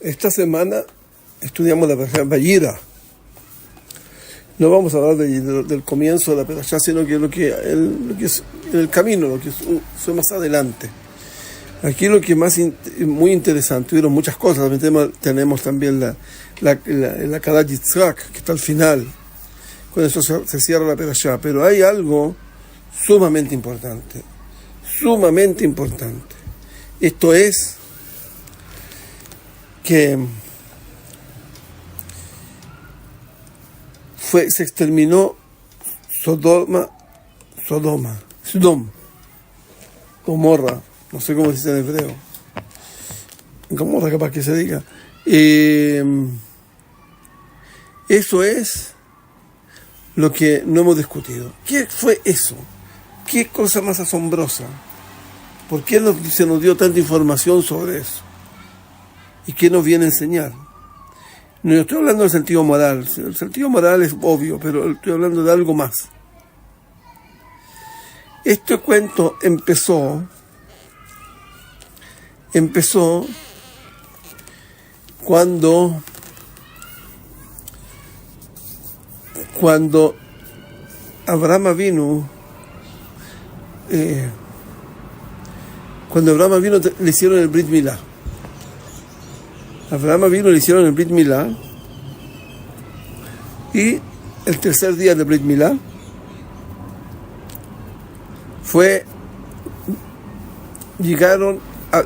Esta semana estudiamos la Perashá Vayira. No vamos a hablar del comienzo de la Perashá, sino que lo que es en el camino, lo que fue más adelante. Aquí lo que más muy interesante, hubieron muchas cosas. Tenemos también la Kadat Yitzhak, que está al final. Con eso se cierra la Perashá. Pero hay algo sumamente importante. Esto es que se exterminó Sodom, Gomorra, no sé cómo se dice en hebreo, Gomorra capaz que se diga. Eso es lo que no hemos discutido. ¿Qué fue eso? ¿Qué cosa más asombrosa? ¿Por qué se nos dio tanta información sobre eso? ¿Y qué nos viene a enseñar? No estoy hablando del sentido moral. El sentido moral es obvio, pero estoy hablando de algo más. Este cuento empezó cuando Abraham vino, le hicieron el Brit Milá. Le hicieron el Brit Milá, y el tercer día del Brit Milá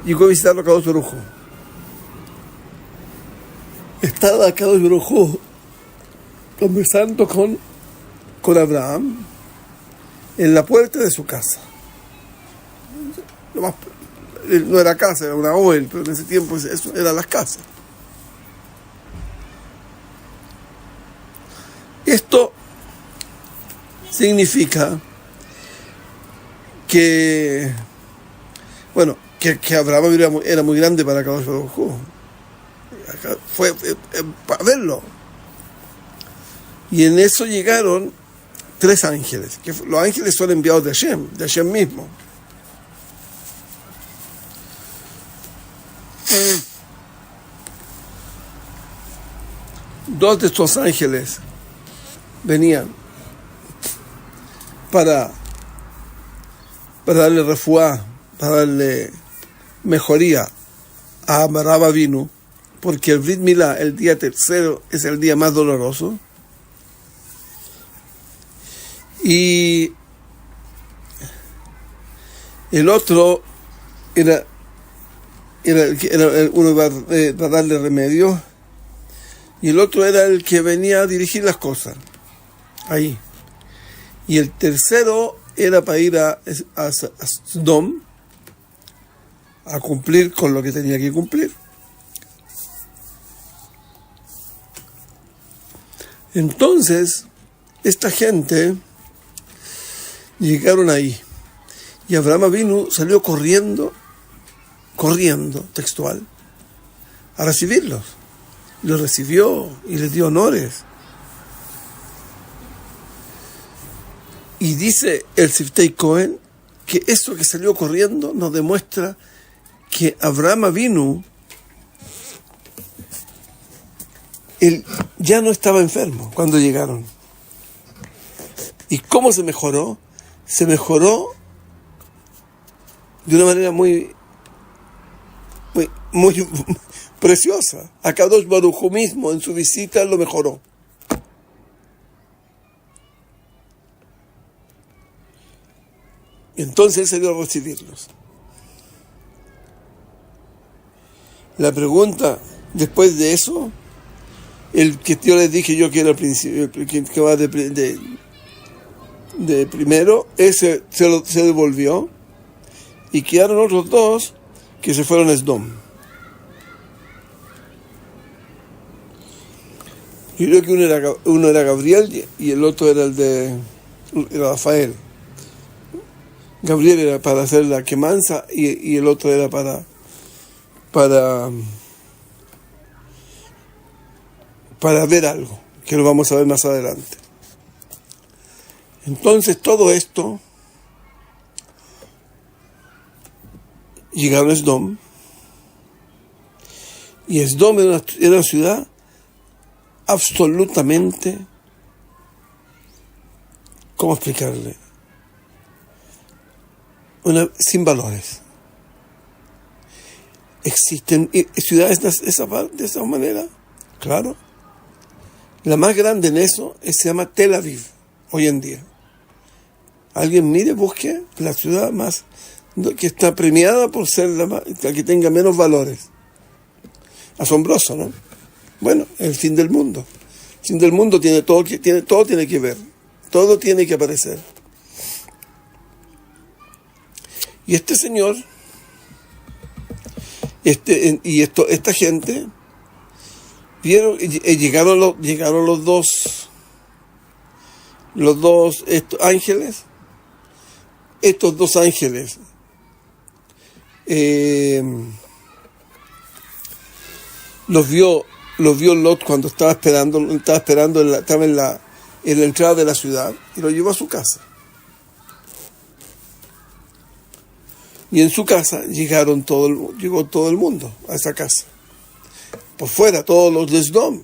llegó a visitarlo a Kadosh Baruj Hu. Estaba Kadosh Baruj Hu conversando con Abraham en la puerta de su casa. No era casa, era una oel, pero en ese tiempo eso eran las casas. Esto significa que Abraham era muy grande para Kadosh Baruj Hu. Fue para verlo. Y en eso llegaron 3 ángeles, que los ángeles son enviados de Hashem mismo. Dos de estos ángeles venían para darle refuá, para darle mejoría a Abraham Avinu, porque el Brit Milá, el día tercero, es el día más doloroso. Y el otro era uno para darle remedio, y el otro era el que venía a dirigir las cosas ahí. Y el tercero era para ir a Sodom a cumplir con lo que tenía que cumplir. Entonces, esta gente llegaron ahí, y Abraham Avinu salió corriendo, textual, a recibirlos. Los recibió y les dio honores. Y dice el Siftei Cohen que eso que salió corriendo nos demuestra que Abraham Avinu, él ya no estaba enfermo cuando llegaron. ¿Y cómo se mejoró? Se mejoró de una manera muy preciosa. A Kadosh Baruj Hu mismo en su visita lo mejoró. Entonces él se dio a recibirlos. La pregunta después de eso, el que yo les dije yo que era el principio, el que va de primero, ese se devolvió, y quedaron otros 2 que se fueron a Sodom. Yo creo que uno era Gabriel y el otro era era Rafael. Gabriel era para hacer la quemanza, y el otro era para ver algo, que lo vamos a ver más adelante. Entonces todo esto llegaron a Sodom, Y Sdom era una ciudad absolutamente, ¿cómo explicarle? Sin valores. ¿Existen ciudades de esa manera? Claro. La más grande en eso se llama Tel Aviv, hoy en día. Alguien mire, busque la ciudad más que está premiada por ser la que tenga menos valores. Asombroso, ¿no? Bueno, el fin del mundo. El fin del mundo todo tiene que ver, todo tiene que aparecer. Y este señor, esta gente, llegaron los dos ángeles. Estos dos ángeles los vio Lot cuando estaba en la entrada de la ciudad, y lo llevó a su casa. Y en su casa llegó todo el mundo a esa casa. Por fuera, todos los de Sdom.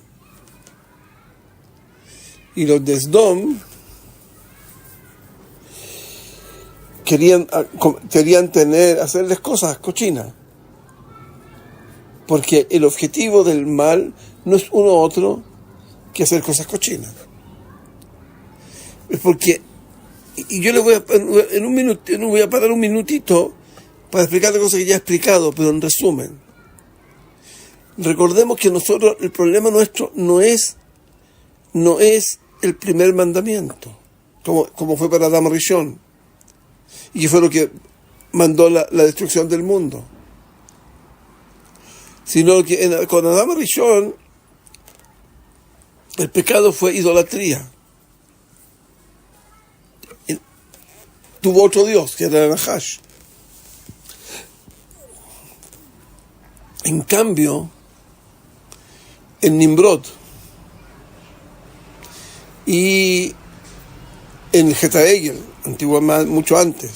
Y los de Sdom querían hacerles cosas cochinas. Porque el objetivo del mal no es uno otro que hacer cosas cochinas. Es porque, y yo le voy a parar un minutito para explicar cosas que ya he explicado, pero en resumen. Recordemos que nosotros, el problema nuestro no es el primer mandamiento, como fue para Adam Rishon, y que fue lo que mandó la destrucción del mundo. Sino que con Adam Rishon el pecado fue idolatría. Tuvo otro dios, que era el Nahash. En cambio, en Nimrod y en Jetaegel, antiguamente, mucho antes,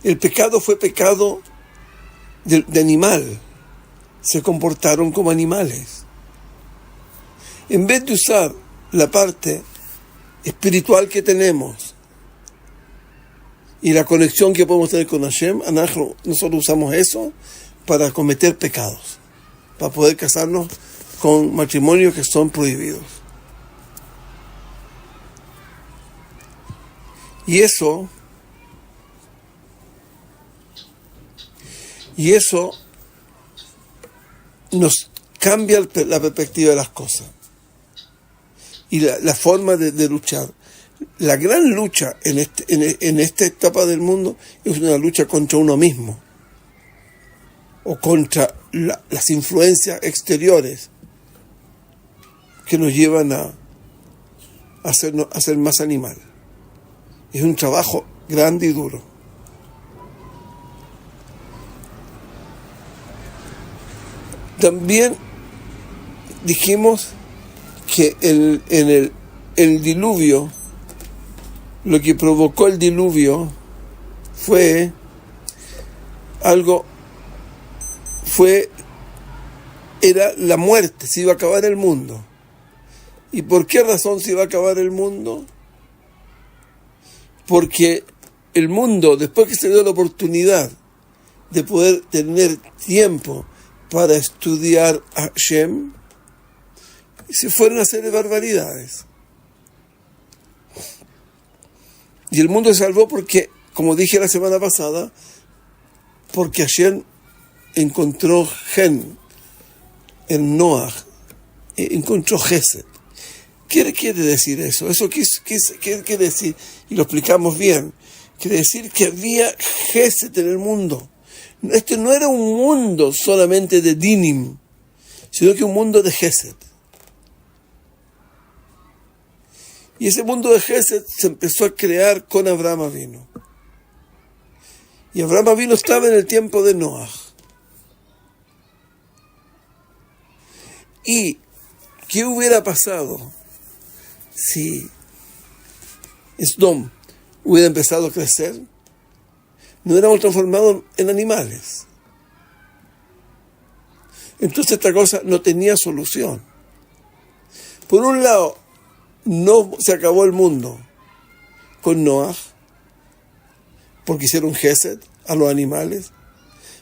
el pecado fue pecado de animal. Se comportaron como animales. En vez de usar la parte espiritual que tenemos y la conexión que podemos tener con Hashem, nosotros usamos eso para cometer pecados, para poder casarnos con matrimonios que son prohibidos. Y eso nos cambia la perspectiva de las cosas y la forma de luchar. La gran lucha en esta etapa del mundo es una lucha contra uno mismo, o contra las influencias exteriores que nos llevan a ser más animal. Es un trabajo grande y duro. También dijimos que el diluvio, lo que provocó el diluvio era la muerte. Se iba a acabar el mundo. ¿Y por qué razón se iba a acabar el mundo? Porque el mundo, después que se dio la oportunidad de poder tener tiempo para estudiar a Hashem, se fueron a hacer barbaridades. Y el mundo se salvó porque, como dije la semana pasada, porque Hashem encontró gen en Noah, encontró Gesed. ¿Qué quiere decir eso? ¿Eso qué quiere decir? Y lo explicamos bien. Quiere decir que había Gesed en el mundo. Este no era un mundo solamente de Dinim, sino que un mundo de Gesed. Y ese mundo de Gesed se empezó a crear con Abraham Avinu. Y Abraham Avinu estaba en el tiempo de Noah. ¿Y qué hubiera pasado si Sdom hubiera empezado a crecer? Nos hubiéramos transformado en animales. Entonces esta cosa no tenía solución. Por un lado, no se acabó el mundo con Noah, porque hicieron Gesed a los animales.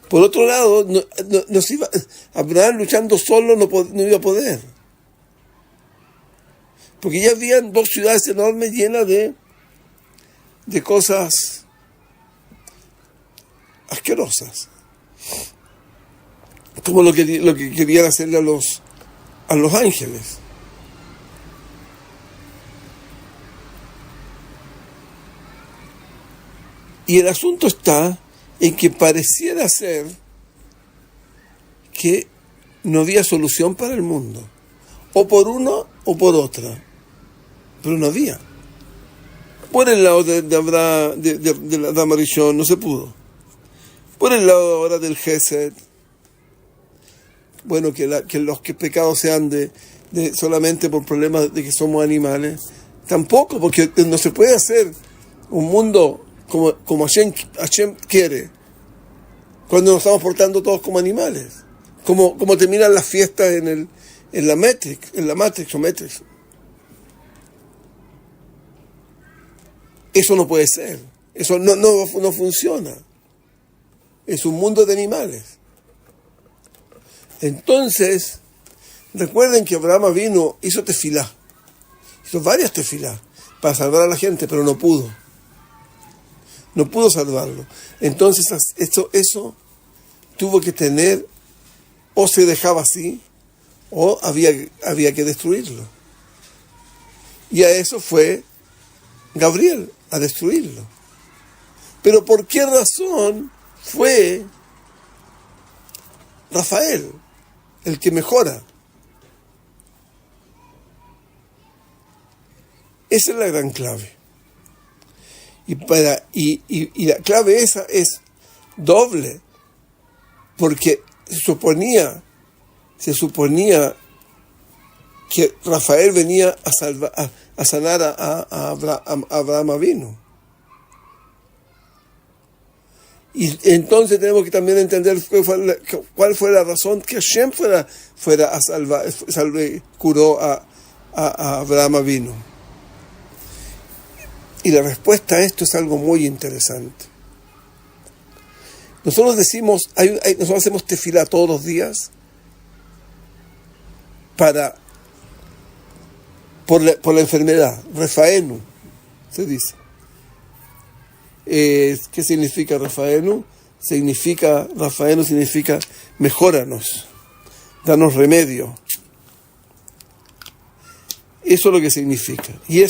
Por otro lado, Abraham luchando solo no iba a poder. Porque ya habían 2 ciudades enormes llenas de cosas asquerosas. Como lo que querían hacerle a los ángeles. Y el asunto está en que pareciera ser que no había solución para el mundo, o por uno o por otra, pero no había. Por el lado de la Dama Rishon no se pudo. Por el lado ahora del Gesed, bueno, que los pecados sean solamente por problemas de que somos animales, tampoco, porque no se puede hacer un mundo como Hashem quiere, cuando nos estamos portando todos como animales, como terminan las fiestas en la Matrix. Eso no puede ser, eso no funciona. Es un mundo de animales. Entonces, recuerden que Abraham hizo tefilá, hizo varias tefilá para salvar a la gente, pero no pudo salvarlo. Entonces eso tuvo que tener, o se dejaba así, o había que destruirlo. Y a eso fue Gabriel, a destruirlo. Pero ¿por qué razón fue Rafael el que mejora? Esa es la gran clave. Y la clave esa es doble, porque se suponía que Rafael venía a sanar a Abraham Avinu. Y entonces tenemos que también entender cuál fue la razón que Hashem fuera a curó a Abraham Avinu. Y la respuesta a esto es algo muy interesante. Nosotros nosotros hacemos tefilá todos los días por la enfermedad, Refaenu, se dice. ¿Qué significa Refaenu? Rafaenu significa mejóranos, danos remedio. Eso es lo que significa. Y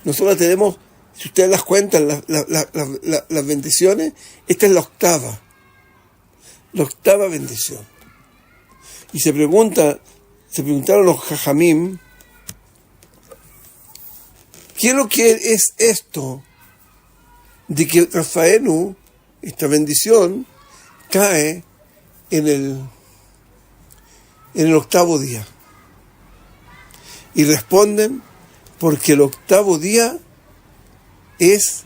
nosotros tenemos, si ustedes las cuentan, las bendiciones, esta es la octava bendición. Y se preguntaron los Jajamim, ¿qué es lo que es esto de que Rafaenu, esta bendición, cae en el octavo día? Y responden, porque el octavo día es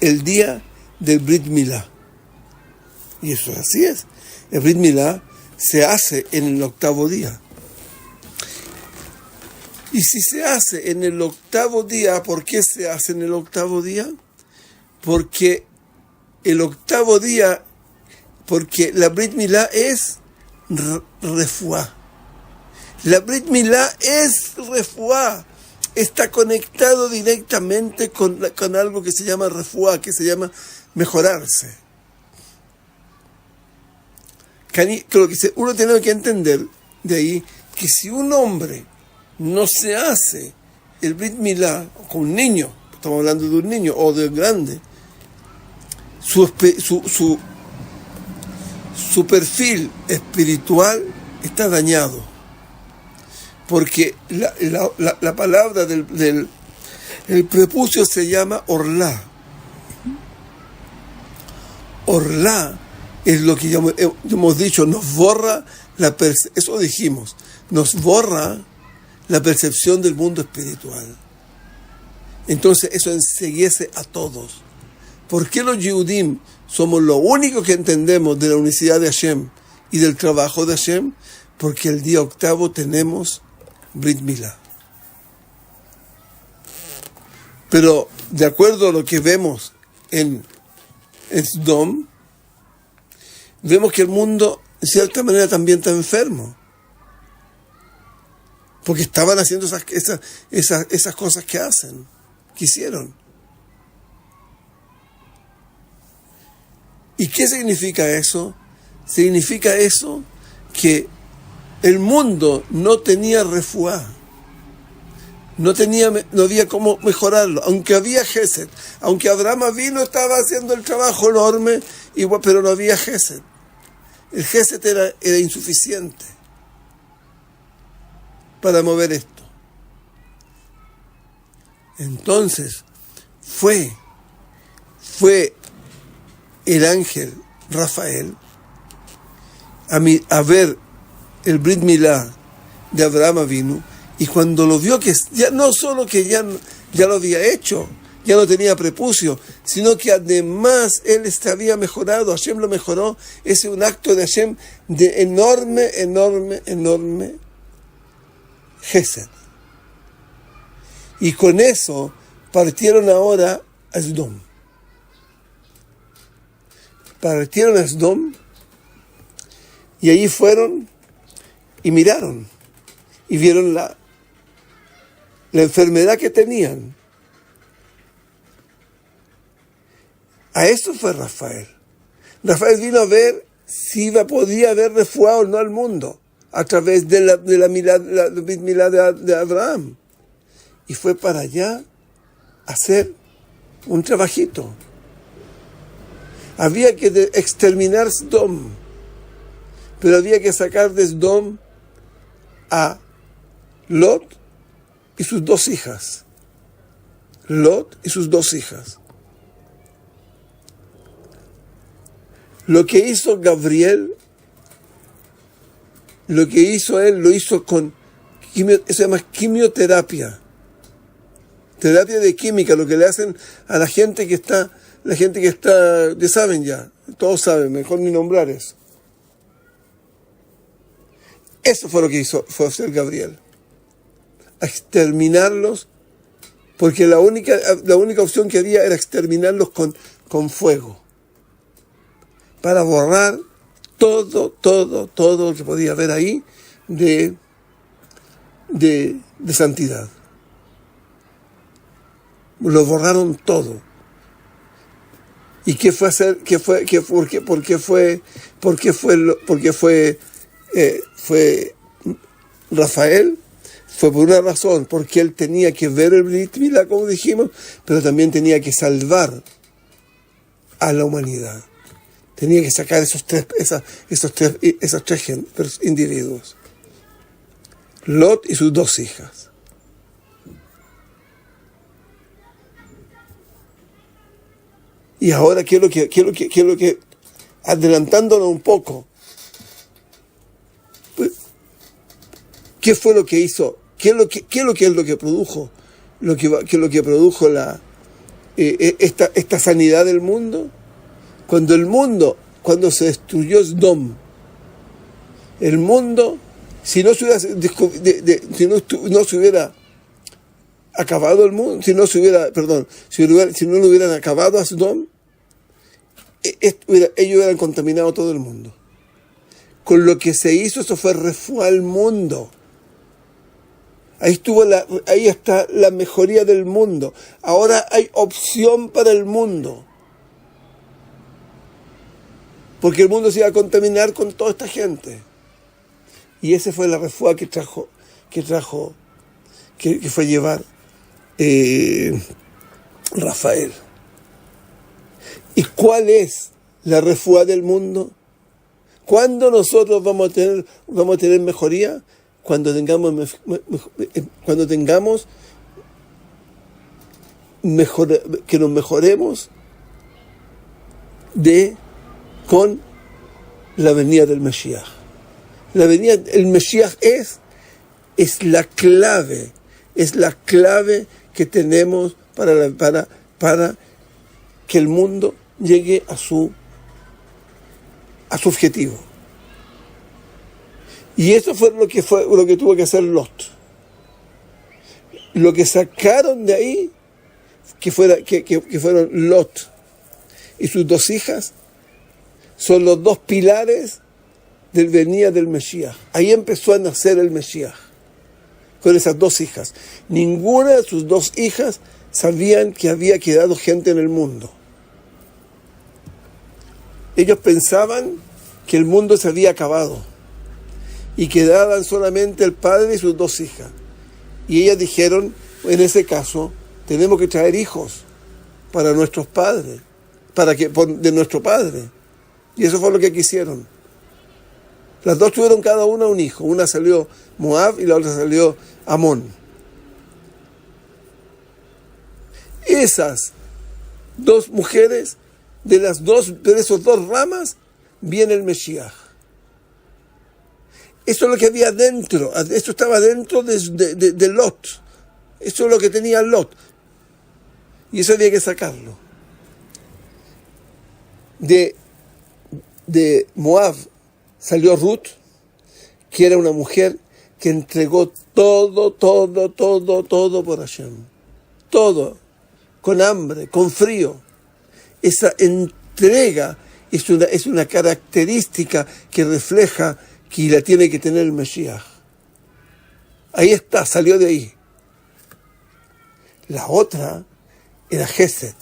el día del Brit Milá. Y eso así es. El Brit Milá se hace en el octavo día. Y si se hace en el octavo día, ¿por qué se hace en el octavo día? Porque la Brit Milá es refuá. La Brit Milá es refuá. Está conectado directamente con algo que se llama refuá, que se llama mejorarse. Creo que uno tiene que entender de ahí que si un hombre no se hace el Brit Milá con un niño, estamos hablando de un niño o de un grande, su perfil espiritual está dañado. Porque la palabra el prepucio se llama orlá. Orlá es lo que ya hemos dicho, nos borra eso dijimos, nos borra la percepción del mundo espiritual. Entonces eso enceguece a todos. ¿Por qué los Yehudim somos lo único que entendemos de la unicidad de Hashem y del trabajo de Hashem? Porque el día octavo tenemos Brit Milá. Pero de acuerdo a lo que vemos en Sdom, vemos que el mundo en cierta manera también está enfermo. Porque estaban haciendo esas cosas que hacen, que hicieron. ¿Y qué significa eso? Significa eso que el mundo no tenía refuá. No había cómo mejorarlo, aunque había Gesed, aunque Abraham vino, estaba haciendo el trabajo enorme, pero no había Gesed. El Gesed era insuficiente para mover esto. Entonces, fue el ángel Rafael a ver el Brit Milá de Abraham Avinu, y cuando lo vio, que ya no solo que ya lo había hecho, ya no tenía prepucio, sino que además él había mejorado, Hashem lo mejoró. Ese es un acto de Hashem de enorme Gesed. Y con eso partieron ahora a Sdom. Partieron a Sdom y allí fueron y miraron y vieron la enfermedad que tenían. A eso fue Rafael. Rafael vino a ver si podía haber refugiado o no al mundo a través de la Brit Milá de Abraham. Y fue para allá a hacer un trabajito. Había que exterminar Sdom, pero había que sacar de Sdom a Lot y sus dos hijas. Lot y sus dos hijas. Lo que hizo Gabriel, lo que hizo él, lo hizo con se llama quimioterapia. Terapia de química, lo que le hacen a la gente que está, ya saben ya, todos saben, mejor ni nombrar eso. Eso fue lo que fue hacer Gabriel. A exterminarlos, porque la única opción que había era exterminarlos con fuego. Para borrar todo lo que podía haber ahí de santidad. Lo borraron todo. ¿Y qué fue hacer? ¿Por qué fue Rafael? Fue por una razón, porque él tenía que ver el Brit Milá, como dijimos, pero también tenía que salvar a la humanidad. Tenía que sacar esos tres individuos. Lot y sus dos hijas. Y ahora quiero que adelantándonos un poco, ¿qué fue lo que hizo? ¿Qué es lo que produjo? ¿Qué es lo que produjo esta sanidad del mundo? Cuando se destruyó Sdom, el mundo, si no se hubiera acabado el mundo, si no lo hubieran acabado a Sdom, ellos hubieran contaminado todo el mundo. Con lo que se hizo, eso fue refugiar al mundo. Ahí está la mejoría del mundo. Ahora hay opción para el mundo. Porque el mundo se iba a contaminar con toda esta gente. Y esa fue la refugia que fue llevar Rafael. ¿Y cuál es la refugia del mundo? ¿Cuándo nosotros vamos a tener mejoría? Cuando tengamos que nos mejoremos con la venida del Mesías. El Mesías es la clave que tenemos para que el mundo llegue a su objetivo. Y eso fue lo que tuvo que hacer Lot. Lo que sacaron de ahí, que fueron Lot y sus dos hijas, son los dos pilares del venida del Mesías. Ahí empezó a nacer el Mesías, con esas dos hijas. Ninguna de sus dos hijas sabían que había quedado gente en el mundo. Ellos pensaban que el mundo se había acabado y quedaban solamente el padre y sus dos hijas. Y ellas dijeron, en ese caso, tenemos que traer hijos para nuestros padres, de nuestro padre. Y eso fue lo que quisieron. Las dos tuvieron cada una un hijo. Una salió Moab y la otra salió Amón. Esas dos mujeres, de esos dos ramas, viene el Mesías. Eso es lo que había dentro. Esto estaba dentro de Lot. Eso es lo que tenía Lot. Y eso había que sacarlo. De Moab salió Ruth, que era una mujer que entregó todo por Hashem. Todo. Con hambre, con frío. Esa entrega es una característica que refleja que la tiene que tener el Mesías. Ahí está, salió de ahí. La otra era Gesed.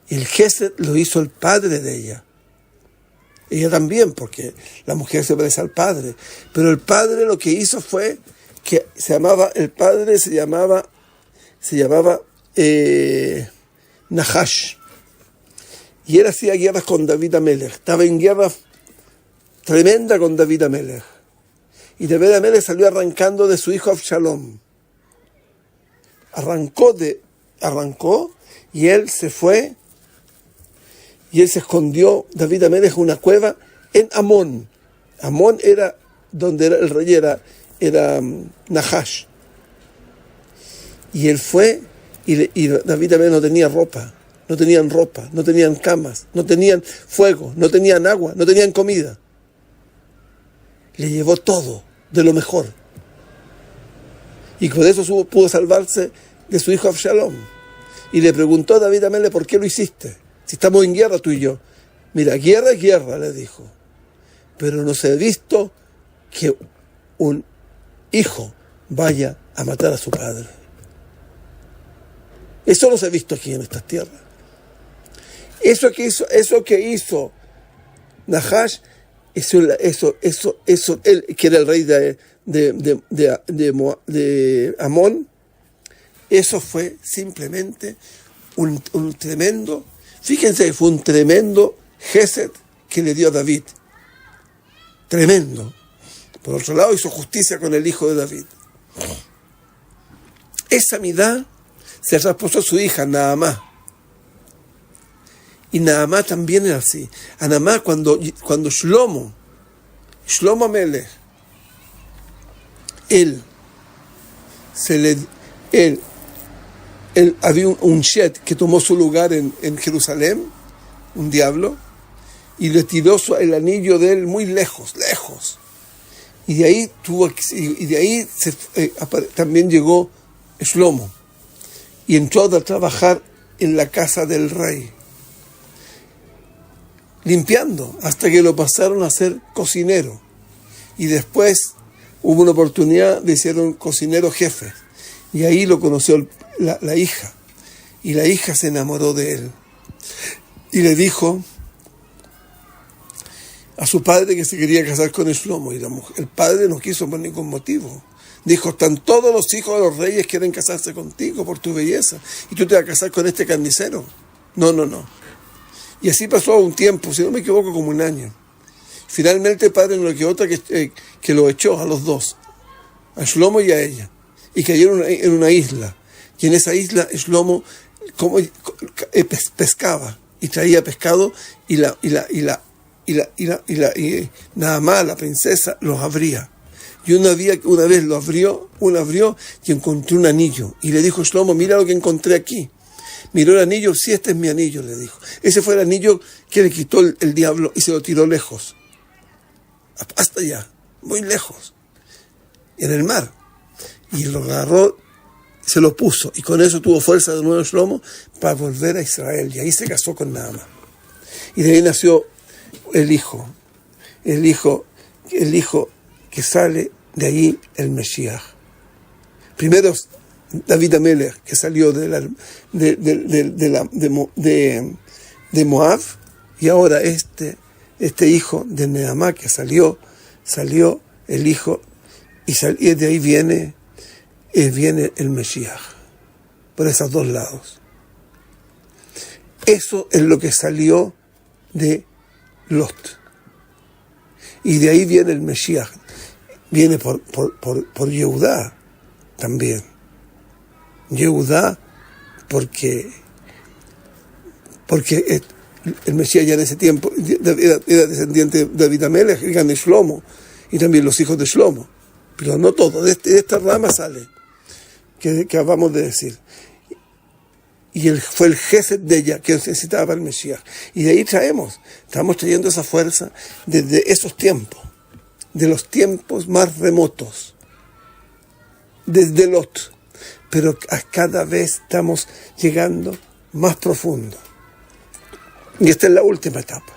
El Gesed lo hizo el padre de ella. Ella también, porque la mujer se parece al padre. Pero el padre lo que hizo fue que se llamaba Nahash. Y él hacía guerras con David Amelech. Estaba en guerra tremenda con David Amelech. Y David Amelech salió arrancando de su hijo Absalom. Arrancó y él se fue y él se escondió, David Amelech, en una cueva en Amón. Amón era donde era el rey, era Nahash. Y él fue y David Amelech no tenía ropa, no tenían camas, no tenían fuego, no tenían agua, no tenían comida. Le llevó todo de lo mejor. Y con eso pudo salvarse de su hijo Absalom. Y le preguntó a David Amelech, ¿por qué lo hiciste? Si estamos en guerra tú y yo. Mira, guerra es guerra, le dijo. Pero no se ha visto que un hijo vaya a matar a su padre. Eso no se ha visto aquí en estas tierras. Eso que hizo Nahash, él, que era el rey de Amón, eso fue simplemente un tremendo, fíjense, fue un tremendo Gesed que le dio a David. Tremendo. Por otro lado, hizo justicia con el hijo de David. Esa midá se trasposó a su hija, Naamá. Y Naamá también era así. A Naamá, cuando Shlomo Amelech, él había un Shet que tomó su lugar en Jerusalén, un diablo, y le tiró el anillo de él muy lejos. Y de ahí también llegó Shlomo y entró a trabajar en la casa del rey, limpiando, hasta que lo pasaron a ser cocinero. Y después hubo una oportunidad de ser un cocinero jefe. Y ahí lo conoció la hija. Y la hija se enamoró de él. Y le dijo a su padre que se quería casar con Shlomo. Y el padre no quiso por ningún motivo. Dijo, están todos los hijos de los reyes quieren casarse contigo por tu belleza. Y tú te vas a casar con este carnicero. No. Y así pasó un tiempo, si no me equivoco, como un año. Finalmente el padre no le quedó otra que lo echó a los dos, a Shlomo y a ella. Y cayeron en una isla. Y en esa isla Shlomo pescaba y traía pescado y Naamá, la princesa, los abría. Y una vez lo abrió y encontró un anillo. Y le dijo Shlomo, mira lo que encontré aquí. Miró el anillo, sí, este es mi anillo, le dijo. Ese fue el anillo que le quitó el diablo y se lo tiró lejos. Hasta allá, muy lejos, en el mar. Y lo agarró, se lo puso, y con eso tuvo fuerza de nuevo Shlomo para volver a Israel. Y ahí se casó con Naamá. Y de ahí nació el hijo que sale de ahí, el Mesías. Primero David Amelech, que salió de Moab, y ahora este hijo de Naamá que salió el hijo, y de ahí viene el Mesías, por esos dos lados. Eso es lo que salió de Lot. Y de ahí viene el Mesías, viene por Yehudá también. Yehudá, porque el Mesías ya en ese tiempo era descendiente de David Amelech, y de Shlomo, y también los hijos de Shlomo. Pero no todo, de esta rama sale, que acabamos de decir. Y fue el Gesed de ella que necesitaba el Mesías. Y de ahí estamos trayendo esa fuerza desde esos tiempos, de los tiempos más remotos, desde Lot. Pero cada vez estamos llegando más profundo. Y esta es la última etapa.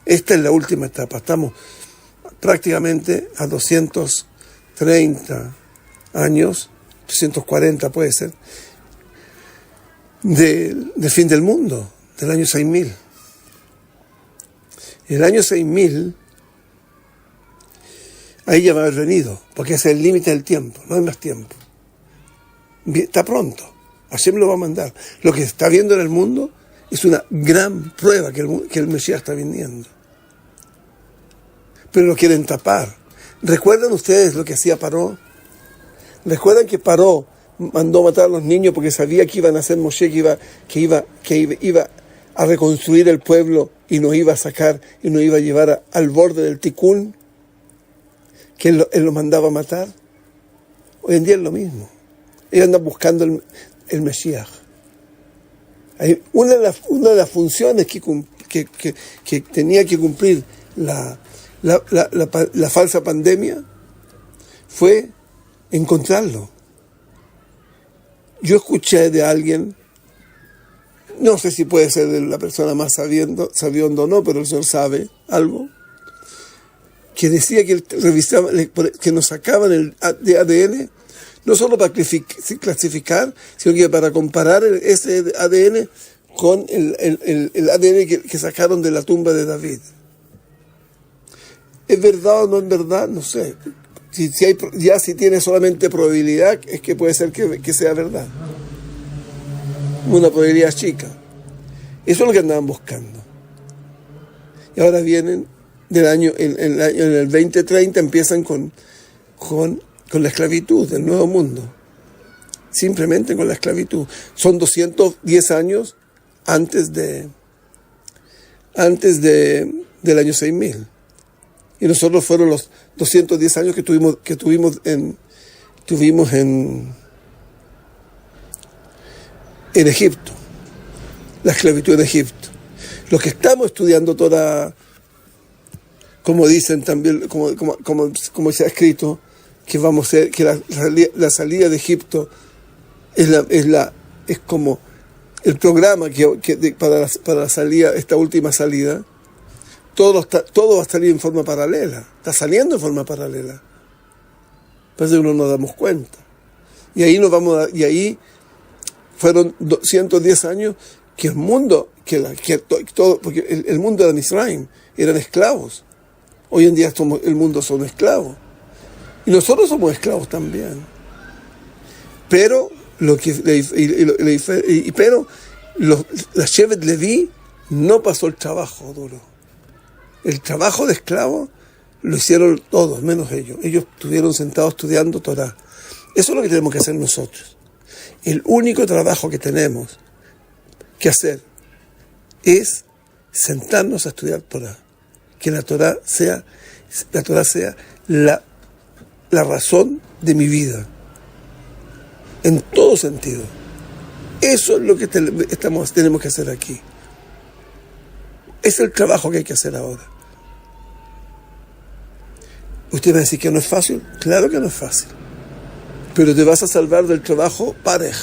Estamos prácticamente a 230 años, 240 puede ser, del fin del mundo, del año 6000. El año 6000, ahí ya va a haber venido, porque ese es el límite del tiempo, no hay más tiempo. Está pronto, Hashem lo va a mandar. Lo que se está viendo en el mundo es una gran prueba que el Mesías está viniendo. Pero lo quieren tapar. ¿Recuerdan ustedes lo que hacía Paró? ¿Recuerdan que Paró mandó matar a los niños porque sabía que iban a hacer Moshe, que iba a reconstruir el pueblo y nos iba a sacar y nos iba a llevar al borde del Tikkun? Que él lo mandaba a matar. Hoy en día es lo mismo. Ellos andan buscando el Mesías. Una de las funciones que tenía que cumplir la falsa pandemia fue encontrarlo. Yo escuché de alguien, no sé si puede ser de la persona más sabionda o no, pero el Señor sabe algo, que decía que revisaba, que nos sacaban el ADN, no solo para clasificar, sino que para comparar ese ADN con el ADN que sacaron de la tumba de David. ¿Es verdad o no es verdad? No sé. Si tiene solamente probabilidad, es que puede ser que sea verdad. Una probabilidad chica. Eso es lo que andaban buscando. Y ahora vienen del año, en el 2030 empiezan con la esclavitud del nuevo mundo. Simplemente con la esclavitud. Son 210 años antes del año 6000. Y nosotros fueron los 210 años que tuvimos en Egipto, la esclavitud en Egipto. Los que estamos estudiando Torah, como dicen también, como se ha escrito, que vamos a ser, que la salida de Egipto es como el programa para la salida, esta última salida. Todo va a salir en forma paralela. Está saliendo en forma paralela. Parece que no nos damos cuenta. Y ahí fueron 110 años que el mundo, porque el mundo era Misraim, eran esclavos. Hoy en día el mundo son esclavos. Y nosotros somos esclavos también. Pero la Shevet Leví no pasó el trabajo duro. El trabajo de esclavo lo hicieron todos, menos ellos. Ellos estuvieron sentados estudiando Torah. Eso es lo que tenemos que hacer nosotros. El único trabajo que tenemos que hacer es sentarnos a estudiar Torah. Que la Torah sea la razón de mi vida. En todo sentido. Eso es lo que tenemos que hacer aquí. Es el trabajo que hay que hacer ahora. Usted va a decir que no es fácil. Claro que no es fácil. Pero te vas a salvar del trabajo parej,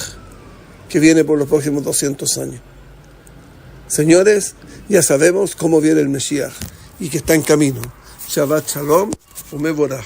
que viene por los próximos 200 años. Señores, ya sabemos cómo viene el Mesías y que está en camino. Shabbat Shalom, Umevorach.